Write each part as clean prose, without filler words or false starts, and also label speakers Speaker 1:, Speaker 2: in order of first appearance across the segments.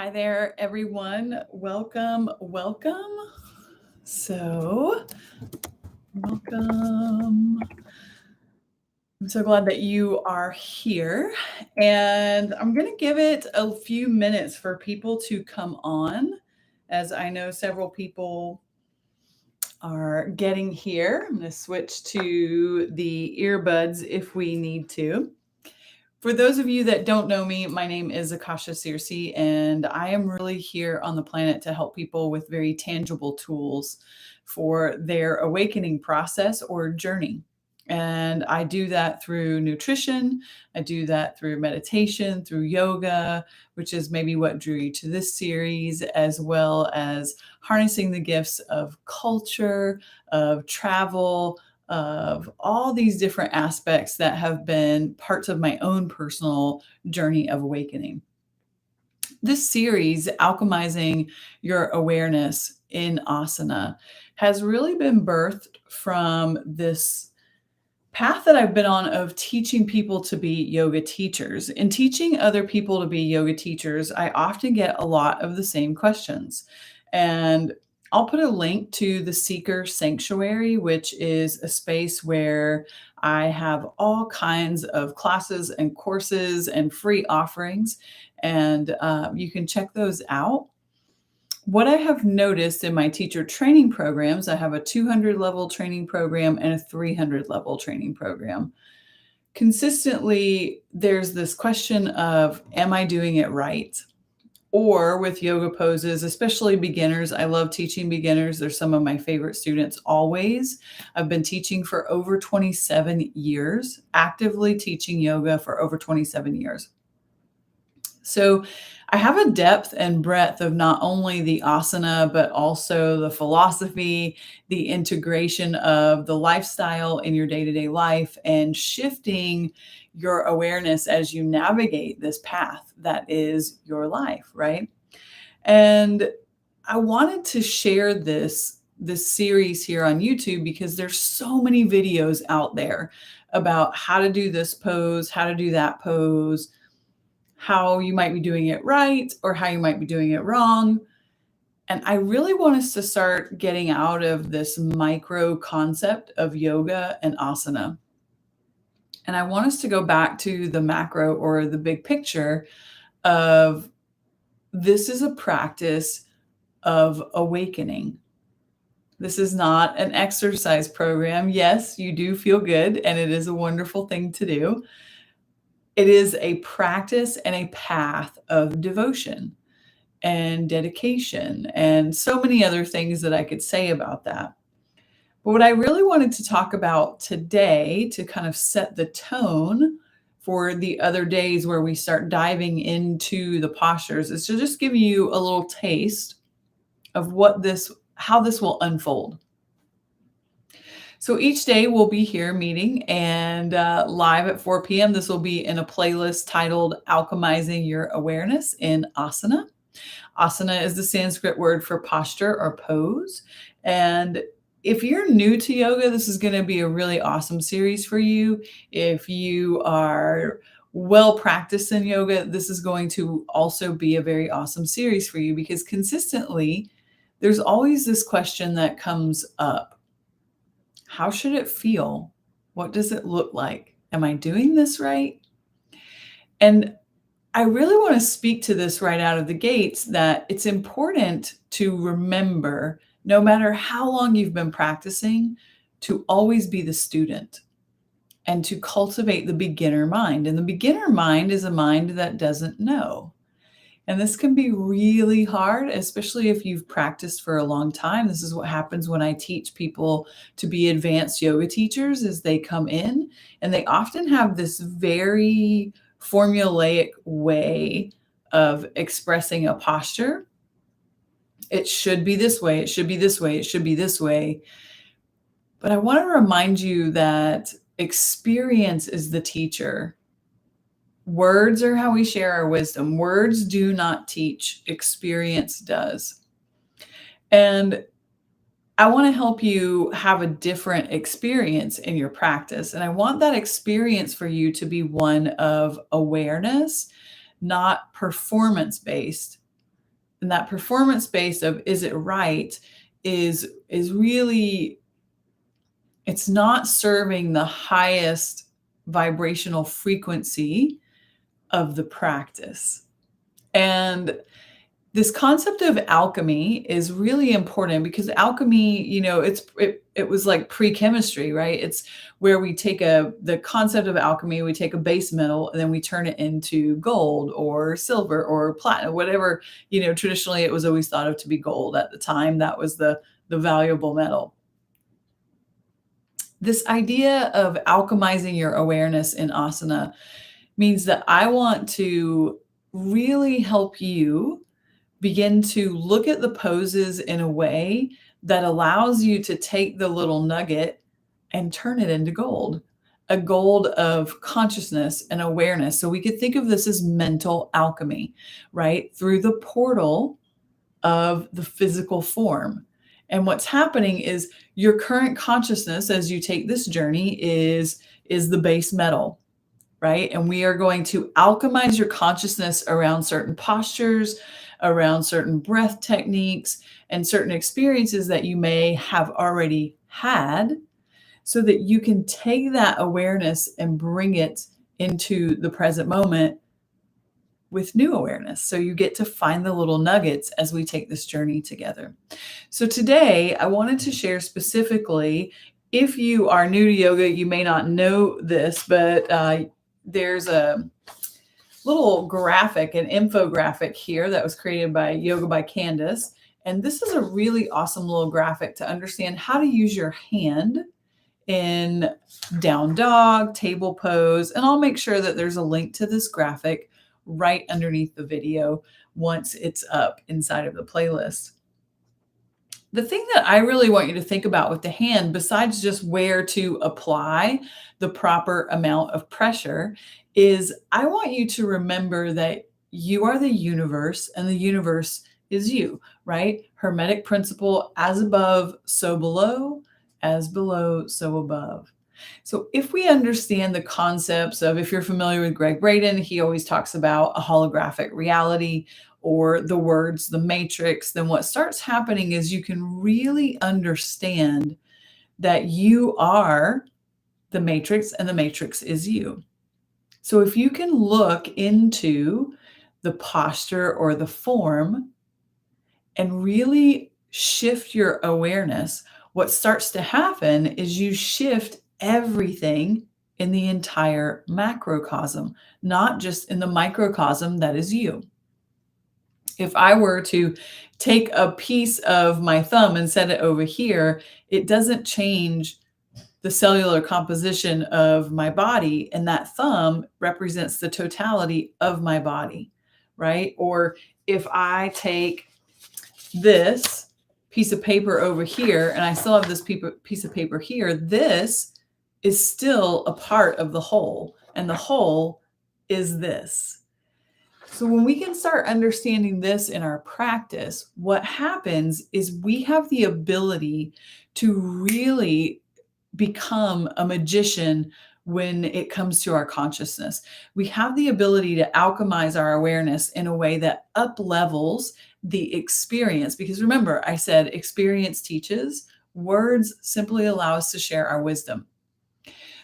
Speaker 1: Hi there, everyone. Welcome, welcome. So, welcome. I'm so glad that you are here. And I'm going to give it a few minutes for people to come on, as I know several people are getting here. I'm going to switch to the earbuds if we need to. For those of you that don't know me, my name is Akasha, and I am really here on the planet to help people with very tangible tools for their awakening process or journey. And I do that through nutrition. I do that through meditation, through yoga, which is maybe what drew you to this series, as well as harnessing the gifts of culture, of travel, of all these different aspects that have been parts of my own personal journey of awakening. This series, Alchemizing Your Awareness in Asana, has really been birthed from this path that I've been on of teaching people to be yoga teachers. In teaching other people to be yoga teachers, I often get a lot of the same questions. And I'll put a link to the Seeker Sanctuary, which is a space where I have all kinds of classes and courses and free offerings. And you can check those out. What I have noticed in my teacher training programs, I have a 200 level training program and a 300 level training program. Consistently, there's this question of, am I doing it right? Or with yoga poses, especially beginners. I love teaching beginners. They're some of my favorite students always. I've been teaching for over 27 years, actively teaching yoga for over 27 years. So I have a depth and breadth of not only the asana, but also the philosophy, the integration of the lifestyle in your day to day life, and shifting your awareness as you navigate this path that is your life, right? And I wanted to share this series here on YouTube because there's so many videos out there about how to do this pose, how to do that pose, how you might be doing it right or how you might be doing it wrong. And I really want us to start getting out of this micro concept of yoga and asana. And I want us to go back to the macro or the big picture of this is a practice of awakening. This is not an exercise program. Yes, you do feel good, and it is a wonderful thing to do. It is a practice and a path of devotion and dedication and so many other things that I could say about that. But what I really wanted to talk about today to kind of set the tone for the other days where we start diving into the postures is to just give you a little taste of how this will unfold. So each day we'll be here meeting and live at 4 p.m. This will be in a playlist titled Alchemizing Your Awareness in Asana. Asana is the Sanskrit word for posture or pose. And if you're new to yoga, this is going to be a really awesome series for you. If you are well practiced in yoga, this is going to also be a very awesome series for you because consistently there's always this question that comes up. How should it feel? What does it look like? Am I doing this right? And I really want to speak to this right out of the gates that it's important to remember, no matter how long you've been practicing, to always be the student and to cultivate the beginner mind. And the beginner mind is a mind that doesn't know. And this can be really hard, especially if you've practiced for a long time. This is what happens when I teach people to be advanced yoga teachers is they come in and they often have this very formulaic way of expressing a posture. It should be this way, it should be this way, it should be this way. But I want to remind you that experience is the teacher. Words are how we share our wisdom. Words do not teach, experience does. And I want to help you have a different experience in your practice. And I want that experience for you to be one of awareness, not performance based. And that performance based of is it right is really, it's not serving the highest vibrational frequency of the practice. And this concept of alchemy is really important because alchemy, it was like pre-chemistry, right? It's where we take the concept of alchemy, we take a base metal and then we turn it into gold or silver or platinum, whatever, traditionally it was always thought of to be gold at the time. That was the valuable metal. This idea of alchemizing your awareness in asana means that I want to really help you begin to look at the poses in a way that allows you to take the little nugget and turn it into gold, a gold of consciousness and awareness. So we could think of this as mental alchemy, right? Through the portal of the physical form. And what's happening is your current consciousness as you take this journey is the base metal, right? And we are going to alchemize your consciousness around certain postures, around certain breath techniques, and certain experiences that you may have already had, so that you can take that awareness and bring it into the present moment with new awareness. So you get to find the little nuggets as we take this journey together. So today I wanted to share specifically, if you are new to yoga, you may not know this, but there's a little graphic, an infographic here that was created by Yoga by Candace. And this is a really awesome little graphic to understand how to use your hand in down dog, table pose. And I'll make sure that there's a link to this graphic right underneath the video once it's up inside of the playlist. The thing that I really want you to think about with the hand, besides just where to apply the proper amount of pressure, is I want you to remember that you are the universe and the universe is you, right? Hermetic principle, as above, so below, as below, so above. So if we understand the concepts of, if you're familiar with Greg Braden, he always talks about a holographic reality or the words, the matrix, then what starts happening is you can really understand that you are the matrix and the matrix is you. So if you can look into the posture or the form and really shift your awareness, what starts to happen is you shift everything in the entire macrocosm, not just in the microcosm that is you. If I were to take a piece of my thumb and set it over here, it doesn't change the cellular composition of my body, and that thumb represents the totality of my body, right? Or if I take this piece of paper over here and I still have this piece of paper here, this is still a part of the whole, and the whole is this. So when we can start understanding this in our practice, what happens is we have the ability to really become a magician when it comes to our consciousness. We have the ability to alchemize our awareness in a way that up levels the experience. Because remember, I said experience teaches, words simply allow us to share our wisdom.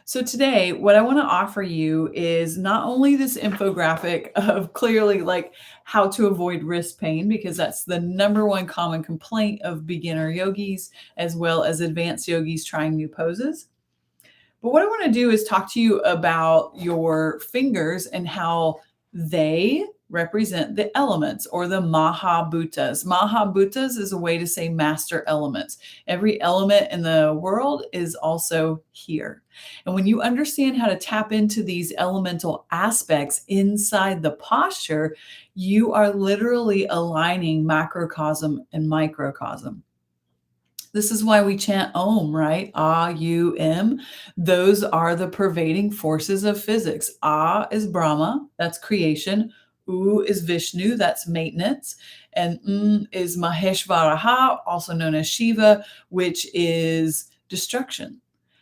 Speaker 1: So today, what I want to offer you is not only this infographic of clearly like how to avoid wrist pain, because that's the number one common complaint of beginner yogis, as well as advanced yogis trying new poses. But what I want to do is talk to you about your fingers and how they represent the elements or the Mahabhutas. Mahabhutas is a way to say master elements. Every element in the world is also here. And when you understand how to tap into these elemental aspects inside the posture, you are literally aligning macrocosm and microcosm. This is why we chant Om, right? Ah, U, M. Those are the pervading forces of physics. Ah is Brahma, that's creation. U is Vishnu, that's maintenance. And is Maheshvaraha, also known as Shiva, which is destruction.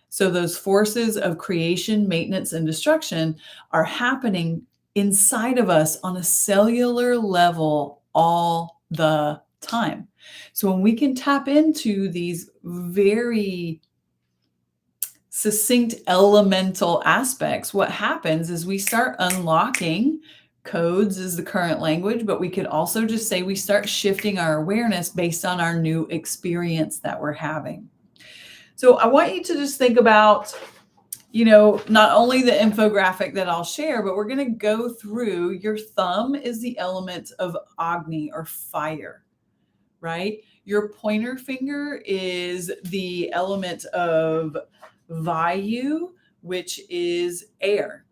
Speaker 1: So those forces of creation, maintenance, and destruction are happening inside of us on a cellular level all the time. So when we can tap into these very succinct elemental aspects, what happens is we start unlocking codes is the current language, but we could also just say we start shifting our awareness based on our new experience that we're having. So I want you to just think about, not only the infographic that I'll share, but we're going to go through your thumb is the element of Agni or fire, right? Your pointer finger is the element of Vayu, which is air.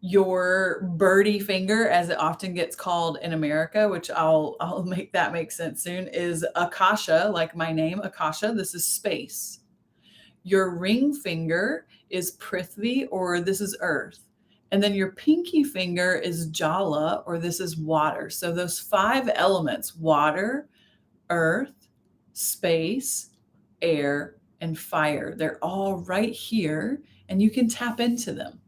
Speaker 1: Your birdie finger, as it often gets called in America, which I'll make that make sense soon, is Akasha, like my name, Akasha. This is space. Your ring finger is Prithvi, or this is earth. And then your pinky finger is Jala, or this is water. So those 5 elements, water, earth, space, air, and fire, they're all right here, and you can tap into them.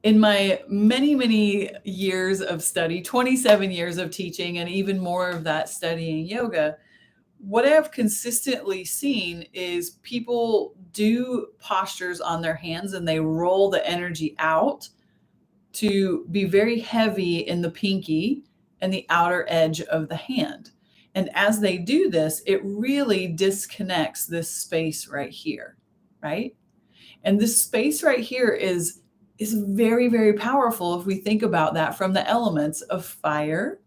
Speaker 1: In my many, many years of study, 27 years of teaching, and even more of that studying yoga, what I've consistently seen is people do postures on their hands and they roll the energy out to be very heavy in the pinky and the outer edge of the hand. And as they do this, it really disconnects this space right here, right? And this space right here is very, very powerful if we think about that from the elements of fire,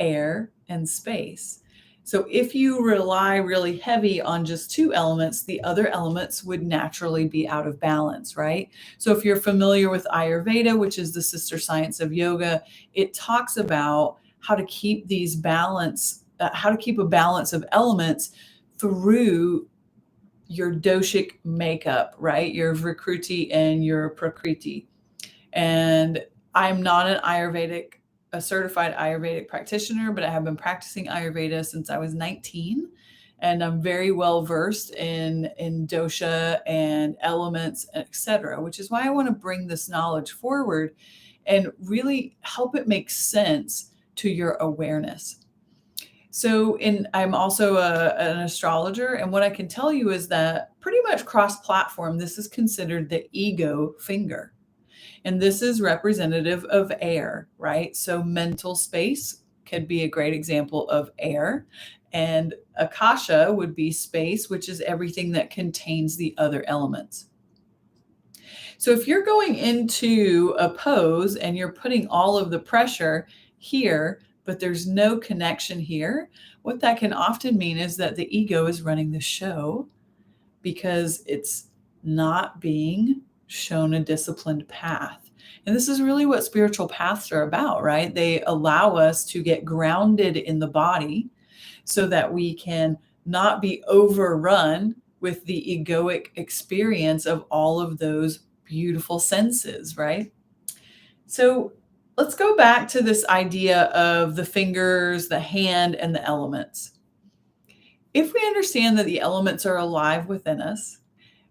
Speaker 1: air, and space. So if you rely really heavy on just 2 elements, the other elements would naturally be out of balance, right? So if you're familiar with Ayurveda, which is the sister science of yoga, it talks about how to keep a balance of elements through your doshic makeup, right? Your Vikruti and your Prakriti. And I'm not a certified Ayurvedic practitioner, but I have been practicing Ayurveda since I was 19. And I'm very well versed in dosha and elements, etc., which is why I want to bring this knowledge forward and really help it make sense to your awareness. So I'm also an astrologer, and what I can tell you is that pretty much cross-platform, this is considered the ego finger. And this is representative of air, right? So mental space could be a great example of air. And Akasha would be space, which is everything that contains the other elements. So if you're going into a pose and you're putting all of the pressure here, but there's no connection here, what that can often mean is that the ego is running the show because it's not being shown a disciplined path. And this is really what spiritual paths are about, right? They allow us to get grounded in the body so that we can not be overrun with the egoic experience of all of those beautiful senses, right? So let's go back to this idea of the fingers, the hand, and the elements. If we understand that the elements are alive within us,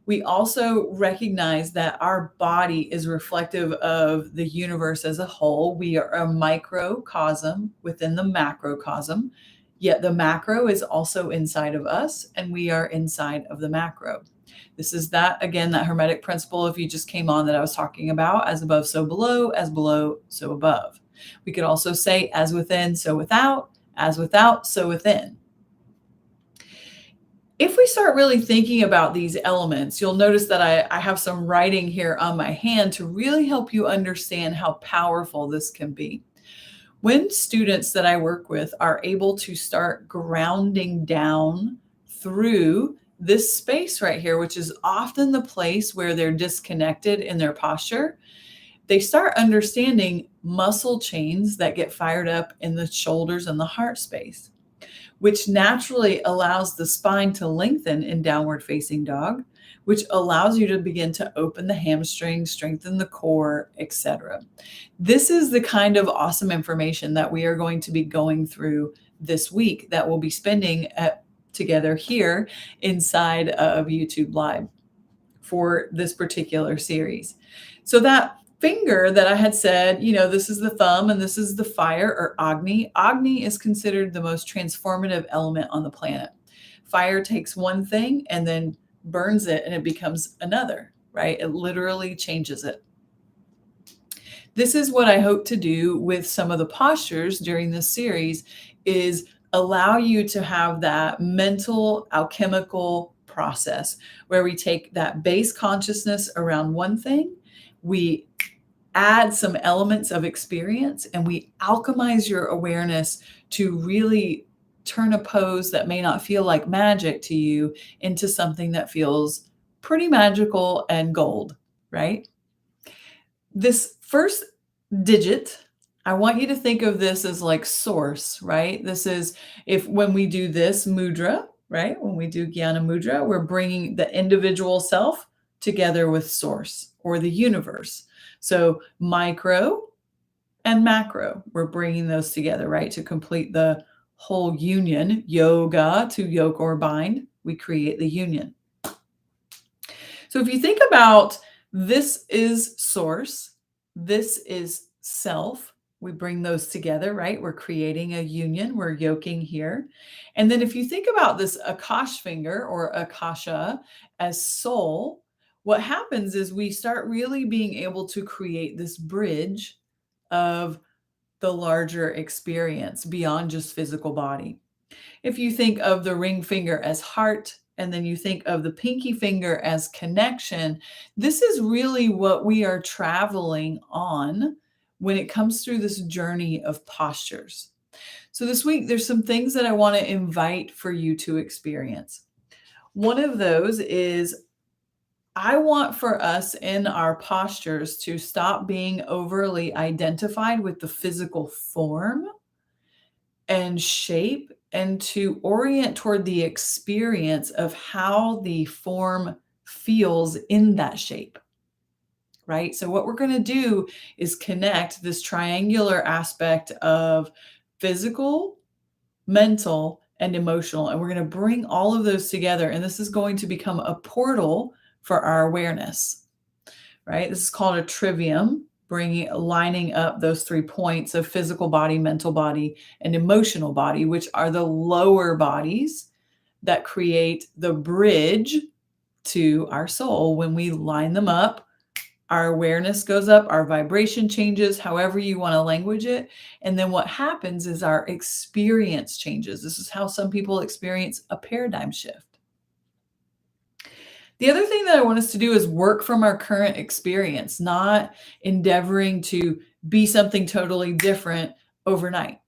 Speaker 1: we also recognize that our body is reflective of the universe as a whole. We are a microcosm within the macrocosm, yet the macro is also inside of us, and we are inside of the macro. This is that Hermetic principle, if you just came on, that I was talking about, as above, so below, as below, so above. We could also say as within, so without, as without, so within. If we start really thinking about these elements, you'll notice that I have some writing here on my hand to really help you understand how powerful this can be. When students that I work with are able to start grounding down through this space right here, which is often the place where they're disconnected in their posture, they start understanding muscle chains that get fired up in the shoulders and the heart space, which naturally allows the spine to lengthen in downward facing dog, which allows you to begin to open the hamstrings, strengthen the core, etc. This is the kind of awesome information that we are going to be going through this week that we'll be spending together here inside of YouTube Live for this particular series. So that finger that I had said, this is the thumb and this is the fire or Agni. Agni is considered the most transformative element on the planet. Fire takes one thing and then burns it and it becomes another, right? It literally changes it. This is what I hope to do with some of the postures during this series, is allow you to have that mental alchemical process where we take that base consciousness around one thing, we add some elements of experience, and we alchemize your awareness to really turn a pose that may not feel like magic to you into something that feels pretty magical and gold, right? This first digit, I want you to think of this as like source, right? This is when we do this mudra, right? When we do Jnana mudra, we're bringing the individual self together with source or the universe. So micro and macro, we're bringing those together, right? To complete the whole union, yoga to yoke or bind, we create the union. So if you think about, this is source, this is self, we bring those together, right? We're creating a union, we're yoking here. And then if you think about this Akash finger or Akasha as soul, what happens is we start really being able to create this bridge of the larger experience beyond just physical body. If you think of the ring finger as heart, and then you think of the pinky finger as connection, this is really what we are traveling on when it comes through this journey of postures. So this week, there's some things that I want to invite for you to experience. One of those is, I want for us in our postures to stop being overly identified with the physical form and shape, and to orient toward the experience of how the form feels in that shape, right? So what we're going to do is connect this triangular aspect of physical, mental, and emotional, and we're going to bring all of those together, and this is going to become a portal for our awareness, right? This is called a trivium, lining up those 3 points of physical body, mental body, and emotional body, which are the lower bodies that create the bridge to our soul. When we line them up, our awareness goes up, our vibration changes, however you want to language it. And then what happens is our experience changes. This is how some people experience a paradigm shift. The other thing that I want us to do is work from our current experience, not endeavoring to be something totally different overnight.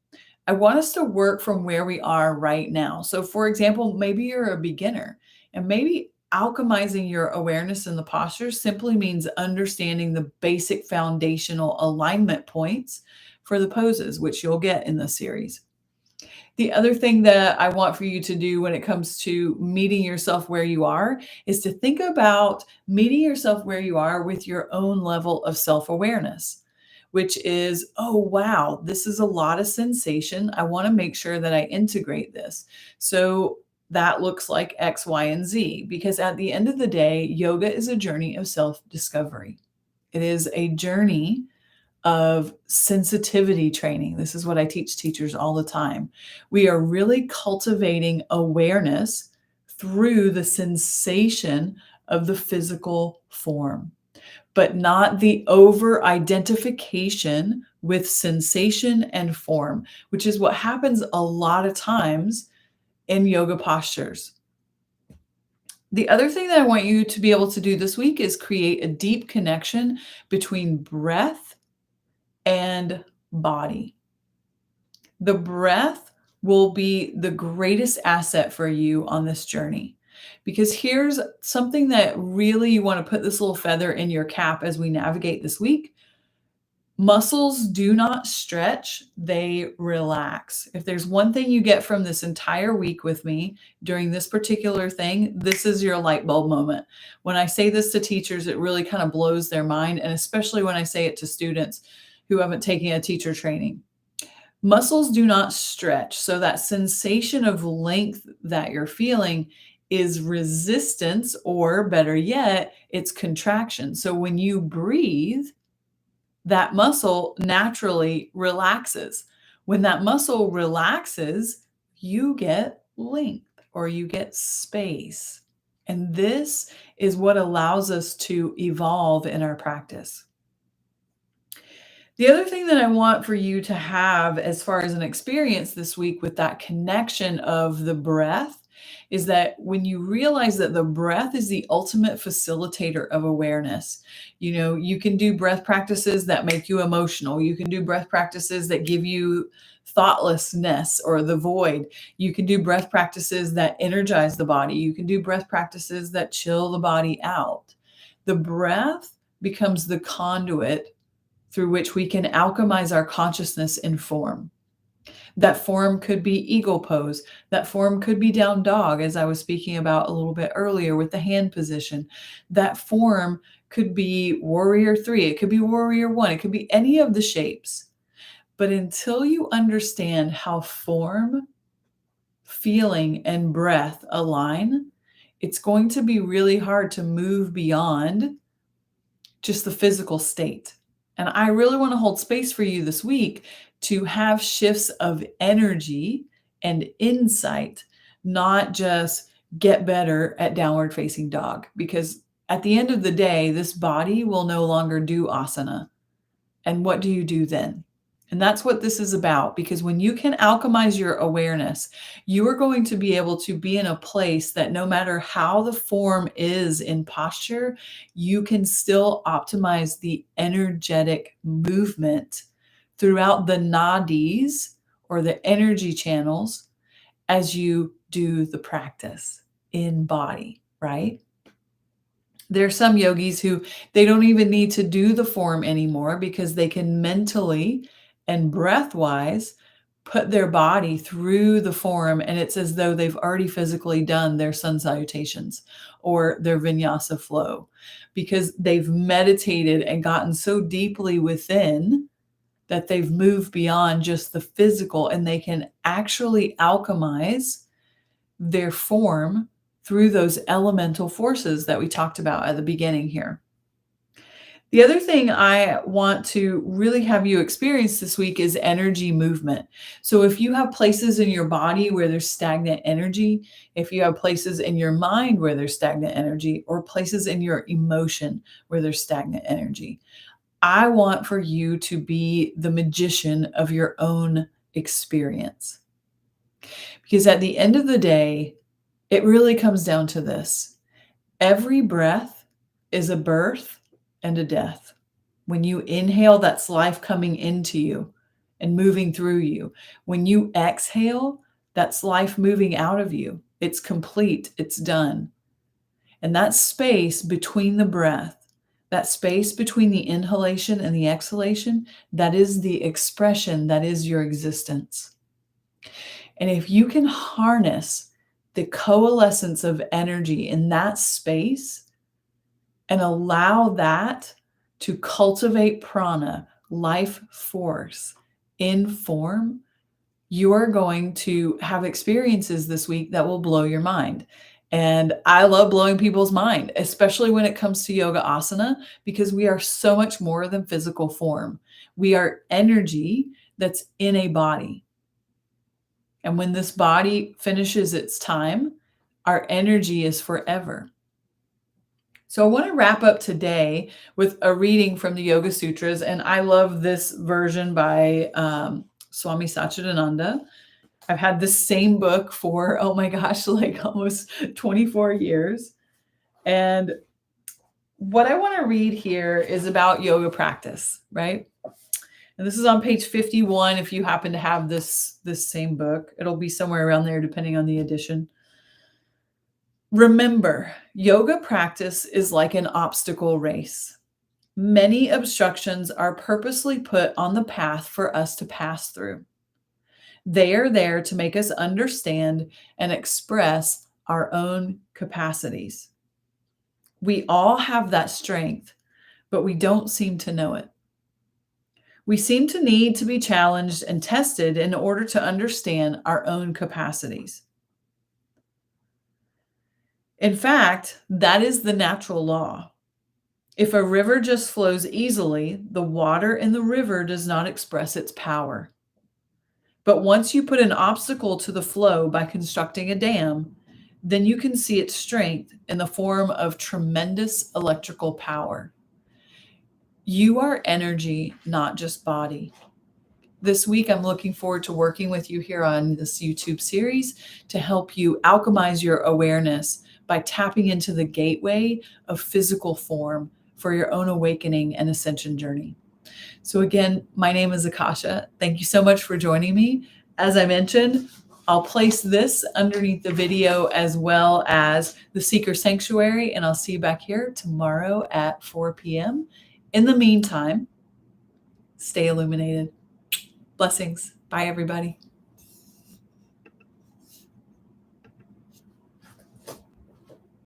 Speaker 1: I want us to work from where we are right now. So for example, maybe you're a beginner, and maybe alchemizing your awareness in the posture simply means understanding the basic foundational alignment points for the poses, which you'll get in this series. The other thing that I want for you to do when it comes to meeting yourself where you are is to think about meeting yourself where you are with your own level of self-awareness, which is, oh, wow, this is a lot of sensation. I want to make sure that I integrate this. So that looks like X, Y, and Z, because at the end of the day, yoga is a journey of self-discovery. It is a journey of sensitivity training. This is what I teach teachers all the time. We are really cultivating awareness through the sensation of the physical form, but not the over identification with sensation and form, which is what happens a lot of times in yoga postures. The other thing that I want you to be able to do this week is create a deep connection between breath and body. The breath will be the greatest asset for you on this journey, because here's something that really you want to put this little feather in your cap as we navigate this week. Muscles do not stretch, they relax. If there's one thing you get from this entire week with me during this particular thing, this is your light bulb moment. When I say this to teachers, it really kind of blows their mind, and especially when I say it to students who haven't taken a teacher training. Muscles do not stretch. So that sensation of length that you're feeling is resistance, or better yet, it's contraction. So when you breathe, that muscle naturally relaxes. When that muscle relaxes, you get length or you get space. And this is what allows us to evolve in our practice. The other thing that I want for you to have as far as an experience this week with that connection of the breath is that when you realize that the breath is the ultimate facilitator of awareness, you can do breath practices that make you emotional. You can do breath practices that give you thoughtlessness or the void. You can do breath practices that energize the body. You can do breath practices that chill the body out. The breath becomes the conduit through which we can alchemize our consciousness in form. That form could be eagle pose. That form could be down dog, as I was speaking about a little bit earlier with the hand position. That form could be warrior 3. It could be warrior 1. It could be any of the shapes. But until you understand how form, feeling, and breath align, it's going to be really hard to move beyond just the physical state. And I really want to hold space for you this week to have shifts of energy and insight, not just get better at downward facing dog. Because at the end of the day, this body will no longer do asana. And what do you do then? And that's what this is about, because when you can alchemize your awareness, you are going to be able to be in a place that no matter how the form is in posture, you can still optimize the energetic movement throughout the nadis or the energy channels as you do the practice in body, right? There are some yogis who they don't even need to do the form anymore because they can mentally and breath-wise put their body through the form, and it's as though they've already physically done their sun salutations or their vinyasa flow because they've meditated and gotten so deeply within that they've moved beyond just the physical, and they can actually alchemize their form through those elemental forces that we talked about at the beginning here. The other thing I want to really have you experience this week is energy movement. So if you have places in your body where there's stagnant energy, if you have places in your mind where there's stagnant energy, or places in your emotion where there's stagnant energy, I want for you to be the magician of your own experience. Because at the end of the day, it really comes down to this. Every breath is a birth and a death. When you inhale, that's life coming into you and moving through you. When you exhale, that's life moving out of you. It's complete, it's done. And that space between the breath, that space between the inhalation and the exhalation, that is the expression, that is your existence. And if you can harness the coalescence of energy in that space and allow that to cultivate prana, life force in form, you are going to have experiences this week that will blow your mind. And I love blowing people's mind, especially when it comes to yoga asana, because we are so much more than physical form. We are energy that's in a body. And when this body finishes its time, our energy is forever. So I want to wrap up today with a reading from the Yoga Sutras. And I love this version by Swami Satchidananda. I've had this same book for, oh my gosh, like almost 24 years. And what I want to read here is about yoga practice, right? And this is on page 51 if you happen to have this same book. It'll be somewhere around there depending on the edition. Remember, yoga practice is like an obstacle race. Many obstructions are purposely put on the path for us to pass through. They are there to make us understand and express our own capacities. We all have that strength, but we don't seem to know it. We seem to need to be challenged and tested in order to understand our own capacities. In fact, that is the natural law. If a river just flows easily, the water in the river does not express its power. But once you put an obstacle to the flow by constructing a dam, then you can see its strength in the form of tremendous electrical power. You are energy, not just body. This week, I'm looking forward to working with you here on this YouTube series to help you alchemize your awareness by tapping into the gateway of physical form for your own awakening and ascension journey. So again, my name is Akasha. Thank you so much for joining me. As I mentioned, I'll place this underneath the video as well as the Seeker Sanctuary, and I'll see you back here tomorrow at 4 p.m. In the meantime, stay illuminated. Blessings. Bye, everybody.